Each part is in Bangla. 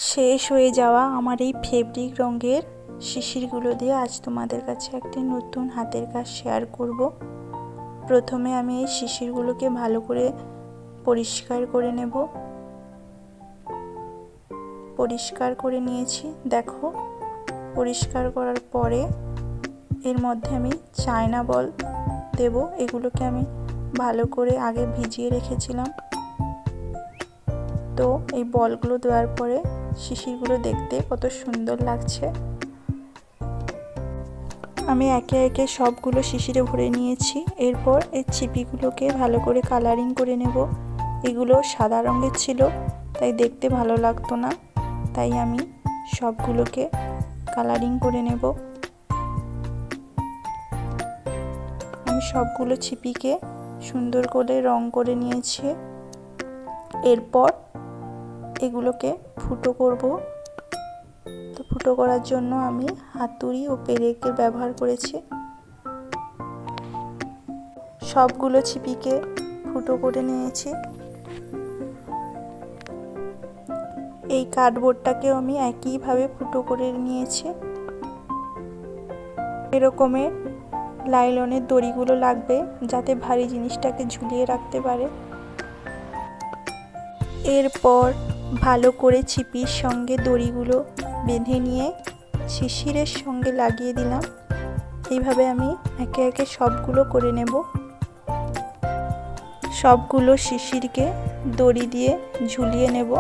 শেষ হয়ে যাওয়া আমার এই ফেব্রিক রঙের শিশিরগুলো দিয়ে আজ তোমাদের কাছে একটি নতুন হাতের কাজ শেয়ার করব। প্রথমে আমি এই শিশিরগুলোকে ভালো করে পরিষ্কার করে নেব। পরিষ্কার করে নিয়েছি, দেখো। পরিষ্কার করার পরে এর মধ্যে আমি চায়না বল দেব। এগুলোকে আমি ভালো করে আগে ভিজিয়ে রেখেছিলাম। তো এই বলগুলো দেওয়ার পরে শিশিরগুলো দেখতে কত সুন্দর লাগছে। আমি একে একে সবগুলো শিশিরে ভরে নিয়েছি। এরপর এই ছিপিগুলোকে ভালো করে কালারিং করে নেব। এগুলো সাদা রঙের ছিল, তাই দেখতে ভালো লাগতো না, তাই আমি সবগুলোকে কালারিং করে নেব। আমি সবগুলো ছিপিকে সুন্দর করে রং করে নিয়েছি। এরপর এগুলোকে ফুটো করব। তো ফুটো করার জন্য আমি হাতুড়ি ও পেরেকের ব্যবহার করেছি। সবগুলো ছিপিকে ফুটো করে নিয়েছি। এই কার্ডবোর্ডটাকেও আমি একইভাবে ফুটো করে নিয়েছি। এরকমের লাইলনের দড়িগুলো লাগবে, যাতে ভারী জিনিসটাকে ঝুলিয়ে রাখতে পারে। এরপর ভালো করে ছিপির সঙ্গে দড়িগুলো বেঁধে নিয়ে শিশিরের সঙ্গে লাগিয়ে দিলাম। এইভাবে আমি একে একে সবগুলো করে নেব। সবগুলো শিশিরকে দড়ি দিয়ে ঝুলিয়ে নেব।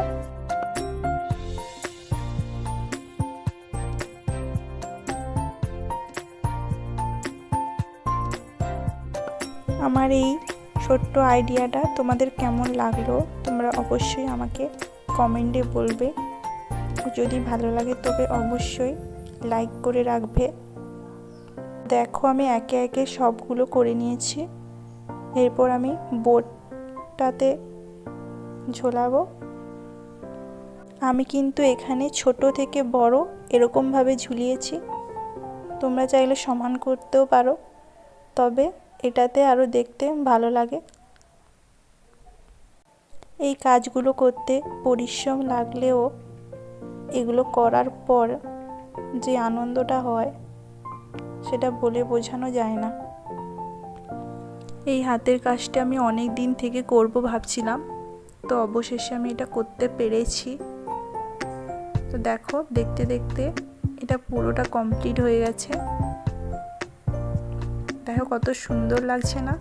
আমার এই ছোট্ট আইডিয়াটা তোমাদের কেমন লাগলো তোমরা অবশ্যই আমাকে কমেন্টে বলবে। যদি ভালো লাগে তবে অবশ্যই লাইক করে রাখবে। দেখো, আমি একে একে সবগুলো করে নিয়েছি। এরপর আমি বোর্ডটাতে ঝোলাবো। আমি কিন্তু এখানে ছোট থেকে বড় এরকমভাবে ঝুলিয়েছি। তোমরা চাইলে সমান করতেও পারো, তবে এটাতে আরও দেখতে ভালো লাগে। এই কাজগুলো করতে পরিশ্রম লাগলেও এগুলো করার পর যে আনন্দটা হয় সেটা বলে বোঝানো যায় না। এই হাতের কাজটা আমি অনেক দিন থেকে করব ভাবছিলাম, তো অবশেষে আমি এটা করতে পেরেছি। তো দেখো, দেখতে দেখতে এটা পুরোটা কমপ্লিট হয়ে গেছে। দেখো কত সুন্দর লাগছে না।